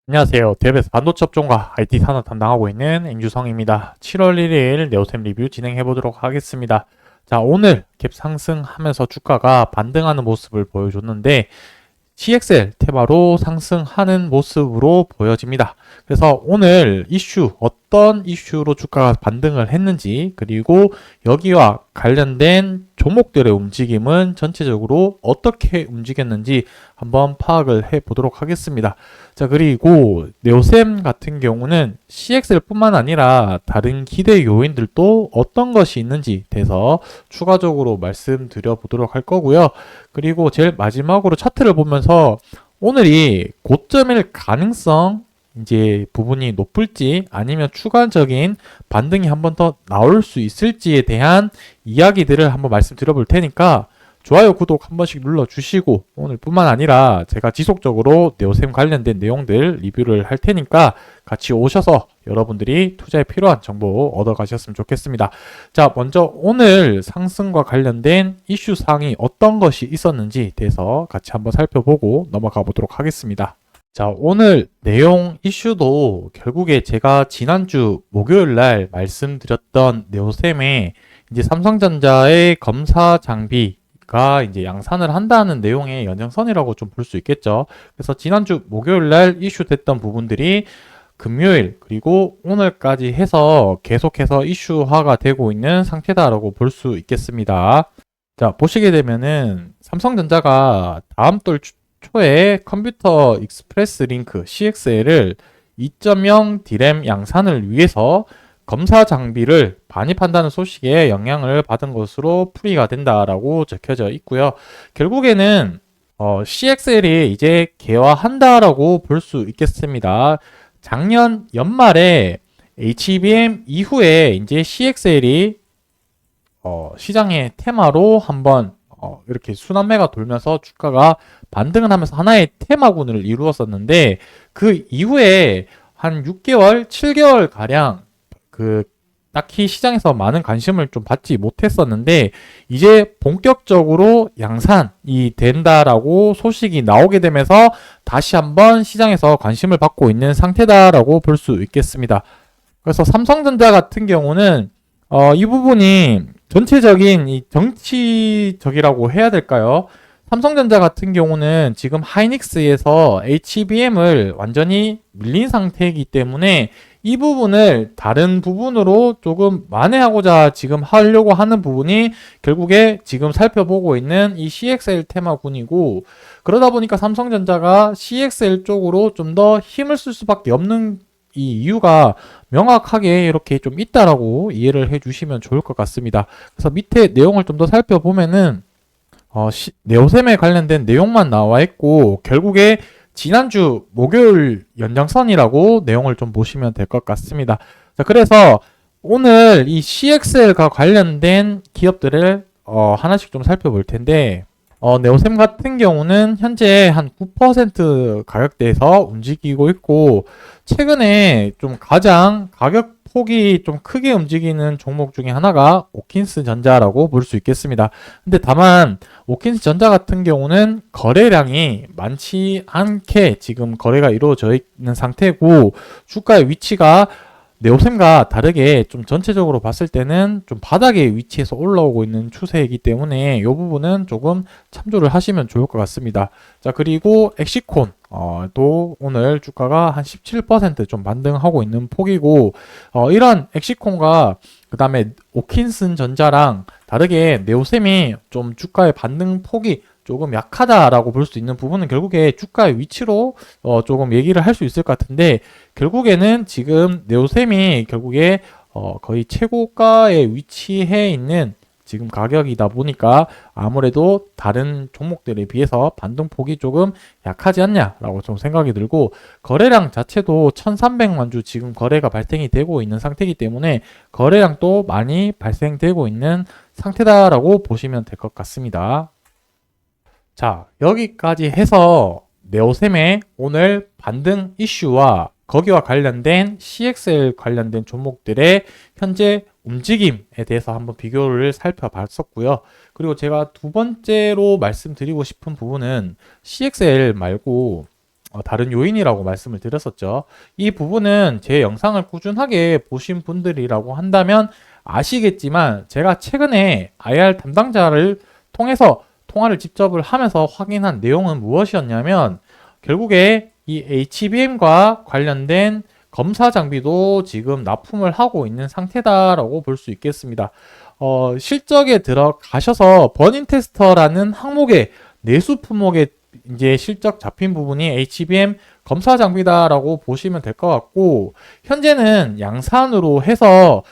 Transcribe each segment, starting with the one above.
안녕하세요. 대업에서 반도체 업종과 IT 산업 담당하고 있는 임주성입니다. 7월 1일 네오셈 리뷰 진행해 보도록 하겠습니다. 자, 오늘 갭 상승하면서 주가가 반등하는 모습을 보여줬는데 CXL 테마로 상승하는 모습으로 보여집니다. 그래서 오늘 이슈, 어떤 이슈로 주가가 반등을 했는지, 그리고 여기와 관련된 종목들의 움직임은 전체적으로 어떻게 움직였는지 한번 파악을 해 보도록 하겠습니다. 자, 그리고 네오셈 같은 경우는 CXL 뿐만 아니라 다른 기대 요인들도 어떤 것이 있는지 대해서 추가적으로 말씀드려 보도록 할 거고요. 그리고 제일 마지막으로 차트를 보면서 오늘이 고점일 가능성 이제 부분이 높을지 아니면 추가적인 반등이 한번 더 나올 수 있을지에 대한 이야기들을 한번 말씀드려 볼 테니까 좋아요, 구독 한 번씩 눌러주시고 오늘뿐만 아니라 제가 지속적으로 네오셈 관련된 내용들 리뷰를 할 테니까 같이 오셔서 여러분들이 투자에 필요한 정보 얻어가셨으면 좋겠습니다. 자, 먼저 오늘 상승과 관련된 이슈 사항이 어떤 것이 있었는지 대해서 같이 한번 살펴보고 넘어가 보도록 하겠습니다. 자, 오늘 내용 이슈도 결국에 제가 지난주 목요일 날 말씀드렸던 네오셈의 이제 삼성전자의 검사 장비가 이제 양산을 한다는 내용의 연장선이라고 좀 볼 수 있겠죠. 그래서 지난주 목요일 날 이슈됐던 부분들이 금요일 그리고 오늘까지 해서 계속해서 이슈화가 되고 있는 상태다라고 볼 수 있겠습니다. 자, 보시게 되면은 삼성전자가 다음 달 초에 컴퓨터 익스프레스 링크 CXL을 2.0 디램 양산을 위해서 검사 장비를 반입한다는 소식에 영향을 받은 것으로 풀이가 된다라고 적혀져 있고요. 결국에는 CXL이 이제 개화한다라고 볼 수 있겠습니다. 작년 연말에 HBM 이후에 이제 CXL이 시장의 테마로 한번 이렇게 순환매가 돌면서 주가가 반등을 하면서 하나의 테마군을 이루었었는데 그 이후에 한 6개월, 7개월 가량 그 딱히 시장에서 많은 관심을 좀 받지 못했었는데 이제 본격적으로 양산이 된다라고 소식이 나오게 되면서 다시 한번 시장에서 관심을 받고 있는 상태다라고 볼 수 있겠습니다. 그래서 삼성전자 같은 경우는 이 부분이 전체적인 이 정치적이라고 해야 될까요? 삼성전자 같은 경우는 지금 하이닉스에서 HBM을 완전히 밀린 상태이기 때문에 이 부분을 다른 부분으로 조금 만회하고자 지금 하려고 하는 부분이 결국에 지금 살펴보고 있는 이 CXL 테마군이고, 그러다 보니까 삼성전자가 CXL 쪽으로 좀 더 힘을 쓸 수밖에 없는 이 이유가 명확하게 이렇게 좀 있다라고 이해를 해주시면 좋을 것 같습니다. 그래서 밑에 내용을 좀 더 살펴보면은 네오셈에 관련된 내용만 나와 있고 결국에 지난주 목요일 연장선이라고 내용을 좀 보시면 될 것 같습니다. 자, 그래서 오늘 이 CXL과 관련된 기업들을 하나씩 좀 살펴볼 텐데 네오셈 같은 경우는 현재 한 9% 가격대에서 움직이고 있고 최근에 좀 가장 가격 폭이 좀 크게 움직이는 종목 중에 하나가 오킨스 전자라고 볼 수 있겠습니다. 근데 다만 오킨스 전자 같은 경우는 거래량이 많지 않게 지금 거래가 이루어져 있는 상태고 주가의 위치가 네오셈과 다르게 좀 전체적으로 봤을 때는 좀 바닥에 위치해서 올라오고 있는 추세이기 때문에 이 부분은 조금 참조를 하시면 좋을 것 같습니다. 자, 그리고 엑시콘 또 오늘 주가가 한 17%좀 반등하고 있는 폭이고 이런 엑시콘과 그 다음에 오킨슨 전자랑 다르게 네오셈이 좀 주가의 반등 폭이 조금 약하다라고 볼 수 있는 부분은 결국에 주가의 위치로 조금 얘기를 할 수 있을 것 같은데 결국에는 지금 네오셈이 결국에 거의 최고가에 위치해 있는 지금 가격이다 보니까 아무래도 다른 종목들에 비해서 반등폭이 조금 약하지 않냐라고 좀 생각이 들고 거래량 자체도 1300만 주 지금 거래가 발생이 되고 있는 상태이기 때문에 거래량도 많이 발생되고 있는 상태다라고 보시면 될 것 같습니다. 자, 여기까지 해서 네오셈의 오늘 반등 이슈와 거기와 관련된 CXL 관련된 종목들의 현재 움직임에 대해서 한번 비교를 살펴봤었고요. 그리고 제가 두 번째로 말씀드리고 싶은 부분은 CXL 말고 다른 요인이라고 말씀을 드렸었죠. 이 부분은 제 영상을 꾸준하게 보신 분들이라고 한다면 아시겠지만 제가 최근에 IR 담당자를 통해서 통화를 직접을 하면서 확인한 내용은 무엇이었냐면 결국에 이 HBM과 관련된 검사 장비도 지금 납품을 하고 있는 상태다라고 볼 수 있겠습니다. 실적에 들어가셔서 버닝 테스터라는 항목에 내수 품목에 이제 실적 잡힌 부분이 HBM 검사 장비다라고 보시면 될 것 같고, 현재는 양산으로 해서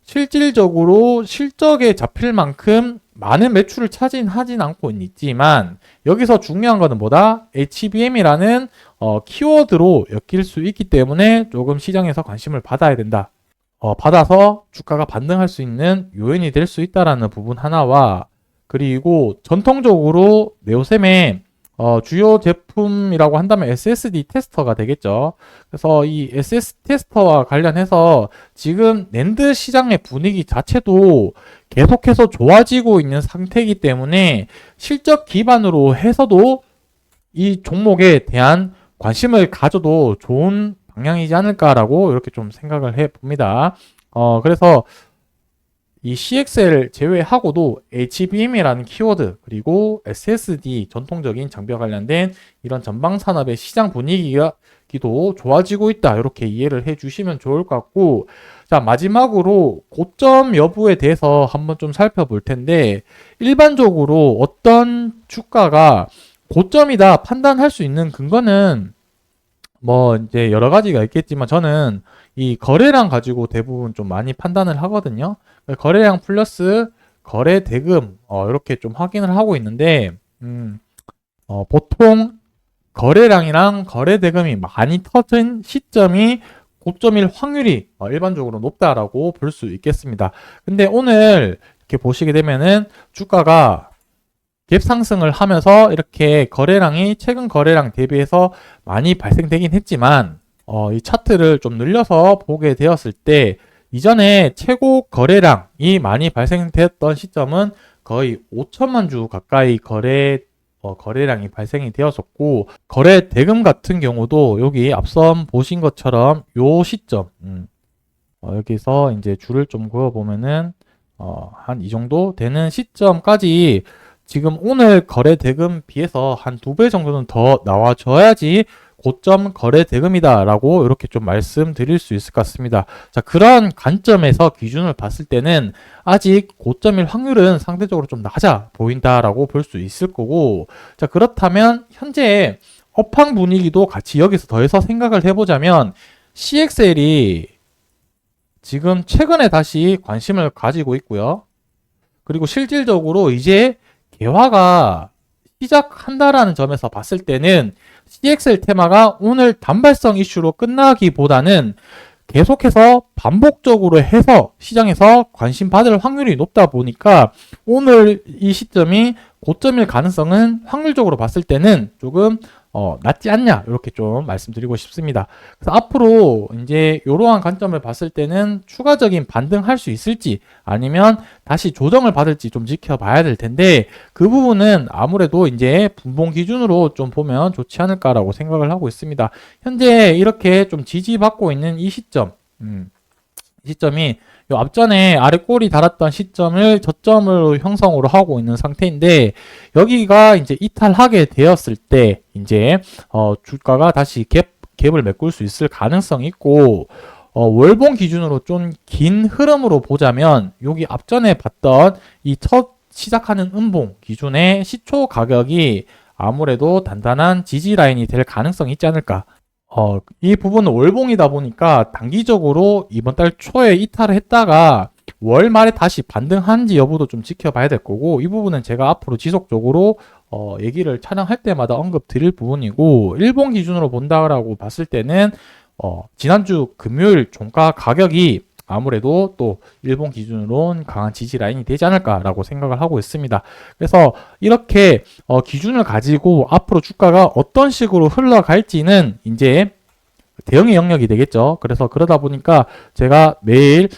실질적으로 실적에 잡힐 만큼 많은 매출을 차지하진 않고 있지만, 여기서 중요한 거는 뭐다? HBM이라는 키워드로 엮일 수 있기 때문에 조금 시장에서 관심을 받아야 된다. 받아서 주가가 반등할 수 있는 요인이 될 수 있다라는 부분 하나와, 그리고 전통적으로 네오셈의 주요 제품이라고 한다면 SSD 테스터가 되겠죠. 그래서 이 SSD 테스터와 관련해서 지금 낸드 시장의 분위기 자체도 계속해서 좋아지고 있는 상태이기 때문에 실적 기반으로 해서도 이 종목에 대한 관심을 가져도 좋은 방향이지 않을까라고 이렇게 좀 생각을 해 봅니다. 그래서 이 CXL 제외하고도 HBM이라는 키워드, 그리고 SSD 전통적인 장비와 관련된 이런 전방 산업의 시장 분위기도 좋아지고 있다. 이렇게 이해를 해 주시면 좋을 것 같고, 자, 마지막으로 고점 여부에 대해서 한번 좀 살펴볼 텐데, 일반적으로 어떤 주가가 고점이다 판단할 수 있는 근거는 뭐 이제 여러 가지가 있겠지만, 저는 이 거래량 가지고 대부분 좀 많이 판단을 하거든요. 거래량 플러스 거래 대금 이렇게 좀 확인을 하고 있는데, 보통 거래량이랑 거래 대금이 많이 터진 시점이 고점일 확률이 일반적으로 높다라고 볼 수 있겠습니다. 근데 오늘 이렇게 보시게 되면은 주가가 갭 상승을 하면서 이렇게 거래량이 최근 거래량 대비해서 많이 발생되긴 했지만, 이 차트를 좀 늘려서 보게 되었을 때 이전에 최고 거래량이 많이 발생되었던 시점은 거의 5천만 주 가까이 거래량이 발생이 되었었고, 거래 대금 같은 경우도 여기 앞서 보신 것처럼 요 시점, 여기서 이제 줄을 좀 그어 보면은 한 이 정도 되는 시점까지 지금 오늘 거래 대금 비해서 한 2배 정도는 더 나와줘야지 고점 거래 대금이다라고 이렇게 좀 말씀드릴 수 있을 것 같습니다. 자, 그런 관점에서 기준을 봤을 때는 아직 고점일 확률은 상대적으로 좀 낮아 보인다라고 볼 수 있을 거고, 자, 그렇다면 현재 업황 분위기도 같이 여기서 더해서 생각을 해보자면, CXL이 지금 최근에 다시 관심을 가지고 있고요. 그리고 실질적으로 이제 개화가 시작한다라는 점에서 봤을 때는 CXL 테마가 오늘 단발성 이슈로 끝나기보다는 계속해서 반복적으로 해서 시장에서 관심 받을 확률이 높다 보니까 오늘 이 시점이 고점일 가능성은 확률적으로 봤을 때는 조금 낮지 않냐, 이렇게 좀 말씀드리고 싶습니다. 그래서 앞으로 이제 이러한 관점을 봤을 때는 추가적인 반등할 수 있을지 아니면 다시 조정을 받을지 좀 지켜봐야 될 텐데, 그 부분은 아무래도 이제 분봉 기준으로 좀 보면 좋지 않을까라고 생각을 하고 있습니다. 현재 이렇게 좀 지지받고 있는 이 시점, 이 시점이 요 앞전에 아래 꼬리 달았던 시점을 저점으로 형성으로 하고 있는 상태인데, 여기가 이제 이탈하게 되었을 때 이제 주가가 다시 갭을 메꿀 수 있을 가능성이 있고, 월봉 기준으로 좀 긴 흐름으로 보자면 여기 앞전에 봤던 이 첫 시작하는 음봉 기준의 시초 가격이 아무래도 단단한 지지 라인이 될 가능성이 있지 않을까. 이 부분은 월봉이다 보니까 단기적으로 이번 달 초에 이탈을 했다가 월 말에 다시 반등하는지 여부도 좀 지켜봐야 될 거고, 이 부분은 제가 앞으로 지속적으로 얘기를 촬영할 때마다 언급 드릴 부분이고, 일봉 기준으로 본다라고 봤을 때는 지난주 금요일 종가 가격이 아무래도 또 일본 기준으로는 강한 지지 라인이 되지 않을까라고 생각을 하고 있습니다. 그래서 이렇게 기준을 가지고 앞으로 주가가 어떤 식으로 흘러갈지는 이제 대응의 영역이 되겠죠. 그래서 그러다 보니까 제가 매일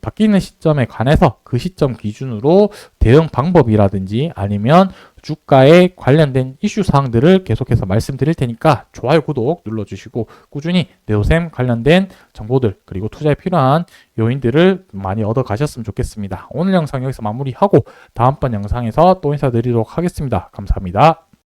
바뀌는 시점에 관해서 그 시점 기준으로 대응 방법이라든지 아니면 주가에 관련된 이슈 사항들을 계속해서 말씀드릴 테니까 좋아요, 구독 눌러주시고 꾸준히 네오셈 관련된 정보들 그리고 투자에 필요한 요인들을 많이 얻어 가셨으면 좋겠습니다. 오늘 영상 여기서 마무리하고 다음번 영상에서 또 인사드리도록 하겠습니다. 감사합니다.